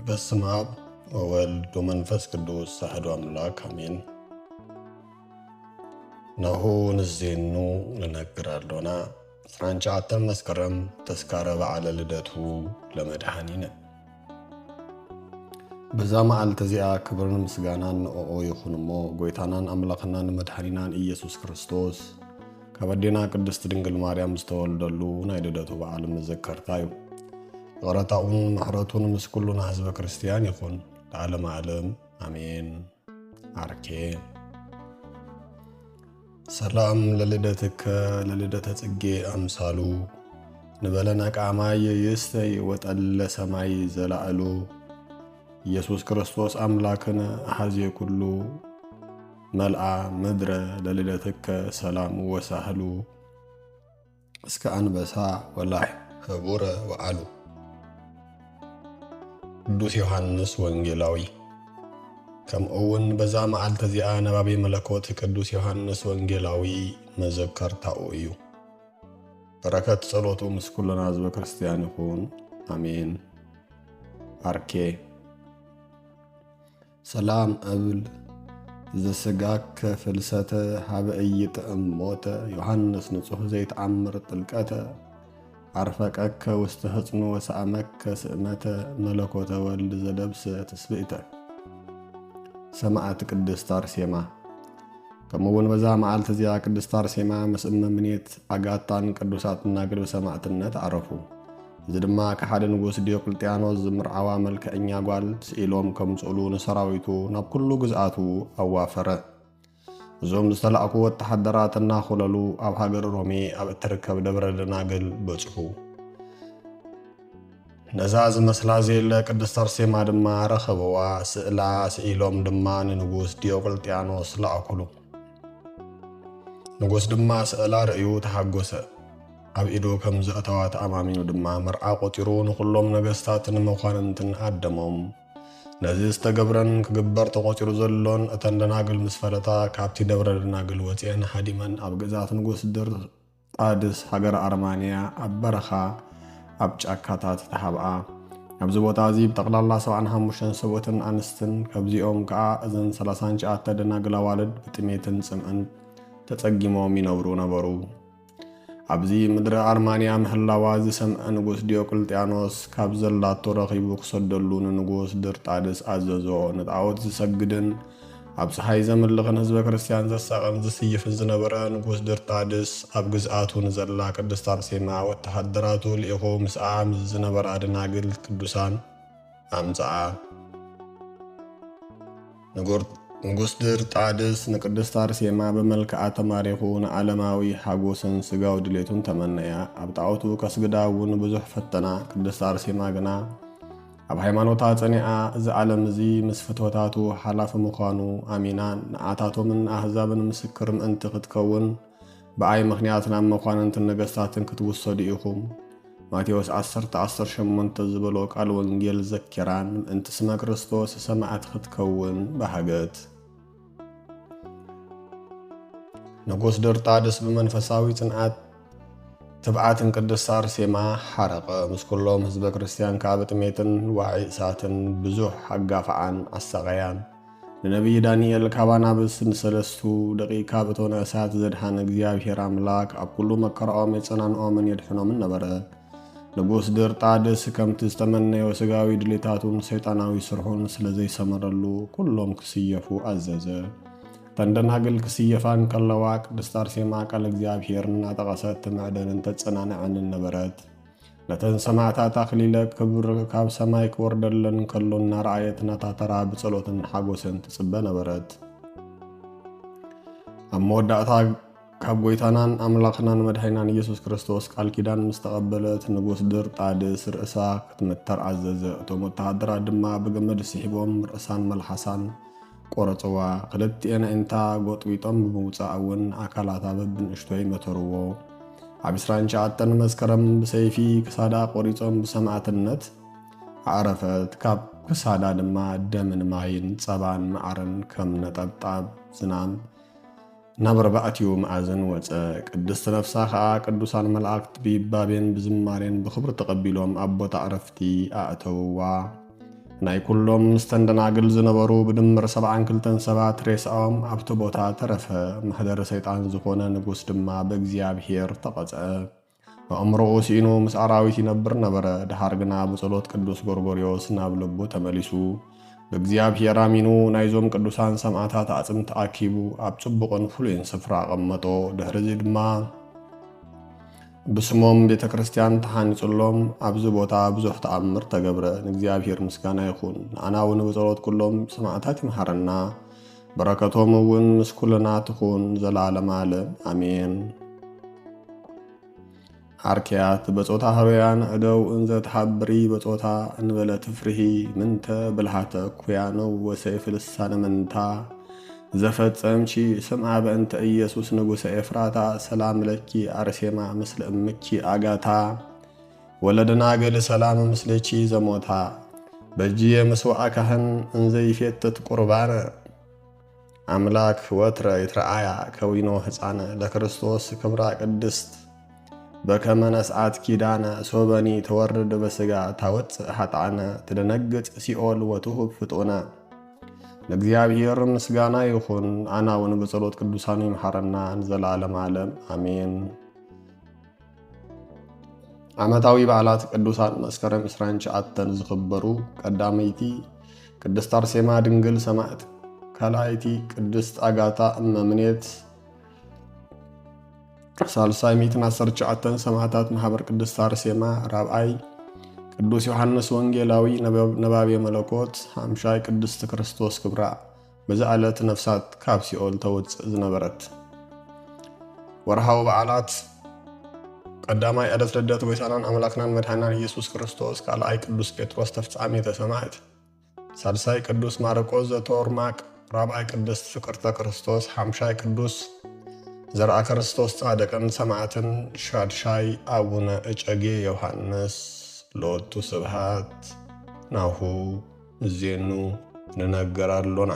በስመ አብ ወወልድ ወመንፈስ ቅዱስ አሐዱ አምላክ አሜን። ናሁ ንዜኑ ልነግር አሎና ስራንጫተን መስከረም ተስካረ በዓለ ልደቱ ለመድኃኒነ። በዛ መዓልተ እዚኣ ክብርን ምስጋናን ንኦኦ ይኹንሞ ጎይታናን አምላኽናን መድኃኒናን ኢየሱስ ክርስቶስ ካብ ኣዴና ቅድስት ድንግል ማርያም ዝተወልደሉ ናይ ልደቱ በዓል መዘከርታ እዩ። غرطاؤن محرطون مسكولون حزب كريستيان يخون لعالم عالم آمين عركي سلام للدتك للدتك اجي امثالو نبلناك عماي يستي وتقل سماي زلعلو يسوس كريستوس املاكنا حزي كله ملعى مدرة للدتك سلام وسهلو اسك انبسا والله هبورة وعلو ቅዱስ ዮሐንስ ወንጌላዊ ከም እውን በዛ መዓልተ እዚኣ ነባቤ መለኮት ቅዱስ ዮሐንስ ወንጌላዊ መዘከርታኡ እዩ። በረከት ጸሎቱ ምስ ኩልና ህዝበ ክርስቲያን ይኹን አሜን። አርኬ ሰላም እብል ዘስጋከ ፍልሰተ ሀበ ኢይጥዕም ሞተ ዮሐንስ ንጹሕ ዘይተአምር ጥልቀተ عرفكك واستهزن وسأمك سئمة ملكوت ولد زدبس تسبئت سمعت قدس تارسيما كمون بزا معالت زيا قدس تارسيما مسئم منيت أقاتان قدسات الناقل وسمعت النت عرفو زدما كحاد نقوس ديوقلتيانو زمر عوامل كأنيا قوال سئلوم كم سؤلون سراويتو ناب كل جزءاتو أوافره زوم زتلعقو التحدرات الناخللو أو حجر رومي أو تركب دبر الناقل بوصحو نزاز مسلازي لقدس ترسيما دما رخبوا سئلا سئلوم دما نغوس ديوقلتيانوس لعقلو نغوس دما سئلا رأيو تحقوسه أب إدو كم زأتوات أمامينو دما مرعا قطيرون كلهم نغستاتن مخاننتن أدمهم نزي استقبرن كقبر تقوتير زلون اتندناقل مسفلتا كابتي دبر دناقل وطيان حديمن أبقزات نقوس در قادس حقر أرمانيا أبرخا أبجاكاتات تحبعا أبزبوت عزيب تقل الله سوعن هموشن سوتن أنستن كبزيوم كا أزن سلاسان جاءت دناقل والد بتميتن سمعن تتقيمو مينورو نبرو أبزي مدر أرمانيا محلاواز سمع نقوس ديوقلتيانوس كابزلاتو رخيبو كسدلون نقوس در تعدس عززو نتعود زسجدن أبس حيزم اللغن هزب كريستيان زساقن زسيف الزنبرا نقوس در تعدس أبقزآتو نزلا قدس تارسيما والتحدراتو لإخو مسعام الزنبرا دناقل كدوسان أمزعا نقوس در تعدس نقدس تارسيما بملكة ماريخون عالماوي حاقوسن سقاو دليتون تمنيا أبتعوتو كسقداون بزح فتنا قدس تارسيما قنا أب حيمانوتا تنيا إذا عالم زي مسفتوتاتو حلاف مخانو آمينان نعاتاتو من أحزاب مسكر أنت قد بأي مخنياتنا مخانن تنقستاتن كتوصو ديئكم ماتيوس 10 شمونت زبلو قال ونجيل زكران انت اسم كريستوس سمعت ختكون بحاجات نقوس در تعدس بمنفساوي تنعات تبعات قدس أرسيما حرق مسكولهم حزب كريستيان كابت ميتن وعي ساتن بزوح حقافعان السغيان لنبي دانيال كابانا بسن سلستو دقي كابتون أسات زدحان اقزيابير عملاك أب كلو مكر آمي سنان آمن يدحنو من نبره نقوس در تعدس كم تستمنى وسقاوي دليتاتون سيطاناوي سرحون سلزي سمرلو كلهم كسيفو أززة تندناقل كسيفان كاللواك دستار سيما كالكزياب هيرنا تغسات معدن تتصنان عن النبرات لتن سمعتا تخليلك كبر كاب سمايك وردلن كلون نار عايتنا تاترا بصلوتن حاقوسن تسبى نبرات أمود دعتا ካብ ጎይታናን አምላኽናን መድኃኒናን ኢየሱስ ክርስቶስ ቃል ኪዳን ምስተቐበለት ንጉስ ድር ጣድስ ርእሳ ክትመተር አዘዘ እቶም ወተሃደራት ድማ ብገመድ ስሒቦም ርእሳን መልሓሳን ቆረፅዋ ክልቲአን እንታ ጎጥዊጦም ብምውፃእ እውን ኣካላታ በብንእሽቶይ መተርዎ ኣብ 29 መስከረም ብሰይፊ ክሳዳ ቆሪፆም ብሰማዕትነት ኣዕረፈት ካብ ክሳዳ ድማ ደምን ማይን ጸባን መዓርን ከም ነጠብጣብ ዝናብ نبر بأتيو معزن قدست نفسها قدوسان ملائكت ببابين بزمارين بخبر تقبلهم أبو تعرفتي أعتوا ናይ ኩሎም ስተንደናግል ዝነበሩ ብድምር 72 ሰባት ሬሳኦም ኣብቲ ቦታ ተረፈ። ማሕደረ ሰይጣን ዝኾነ ንጉስ ድማ ብእግዚአብሔር ተቐጽዐ። ኣእምሮኡ ሲኢኑ ምስ ኣራዊት ይነብር ነበረ። ድሓር ግና ብጸሎት ቅዱስ ጎርጎርዮስ ናብ ልቡ ተመሊሱ ብእግዚአብሔር ኣሚኑ ናይዞም ቅዱሳን ሰማዕታት ኣጽም ተኣኪቡ ኣብ ጽቡቕን ፍሉይን ስፍራቐመጦ። ድሕሪ እዚ ድማ ብስሞም ቤተ ክርስቲያን ተሃኒጹሎም ኣብዚ ቦታ ብዙሕ ተኣምር ተገብረ። ንእግዚአብሔር ምስጋና ይኹን። ንኣና እውን ብጸሎት ኩሎም ሰማዕታት ይምሃረና፣ በረከቶም እውን ምስ ኩልና ትኹን ዘላለም ዓለም ኣሜን። ዓርክያት በጾታ ህበያን እደው እንዘ ተሓብሪ በጾታ እንበለ ትፍርሂ ምንተ ብልሃተ ኩያኖ ወሰይፍ ልሳነ መንታ ዘፈጸምቺ ስምዓ በእንተ ኢየሱስ ንጉሰ ኤፍራታ ሰላም ለኪ አርሴማ ምስለ እምኪ አጋታ ወለደናግል ሰላም ምስለቺ ዘሞታ በጂየ ምስዋዕ ካህን እንዘይፌትት ቁርባነ አምላክ ወትረ ይትረአያ ከዊኖ ሕፃነ ለክርስቶስ ክብራ ቅድስት በከመ ነስዓት ኪዳነ ሶበኒ ተወርድ በስጋ ታወፅእ ኃጥኣነ ትደነግጽ ሲኦል ወትሁብ ፍጡነ። ለእግዚአብሔር ምስጋና ይኹን። ኣና እውን በጸሎት ቅዱሳኑ ይምሃረና ንዘላለም ዓለም አሜን። ዓመታዊ በዓላት ቅዱሳን መስከረም 29 ዝኽበሩ ቀዳመይቲ ቅድስት አርሴማ ድንግል ሰማዕት፣ ካልኣይቲ ቅድስት አጋታ እመምኔት፣ ሳልሳይ 119 ሰማዕታት ማሕበር ቅድስት አርሴማ፣ ራብዓይ ቅዱስ ዮሐንስ ወንጌላዊ ነባቤ መለኮት፣ ሃምሻይ ቅድስት ክርስቶስ ክብራ። በዛ ዕለት ነፍሳት ካብ ሲኦል ተውፅእ ዝነበረት። ወርሃዊ በዓላት ቀዳማይ ዕለት ልደት ጎይታናን አምላክናን መድኃኒናን ኢየሱስ ክርስቶስ፣ ካልኣይ ቅዱስ ጴጥሮስ ተፍጻሜተ ሰማዕት፣ ሳልሳይ ቅዱስ ማርቆስ ዘተወርማቅ፣ ራብዓይ ቅድስት ፍቅርተ ክርስቶስ፣ ሃምሻይ ቅዱስ ዘርአ ክርስቶስ ጻድቅን ሰማዕትን፣ ሻድሻይ አቡነ እጨጌ ዮሐንስ። ሎቱ ስብሃት ናሁ እዜኑ ንነገር አሎና።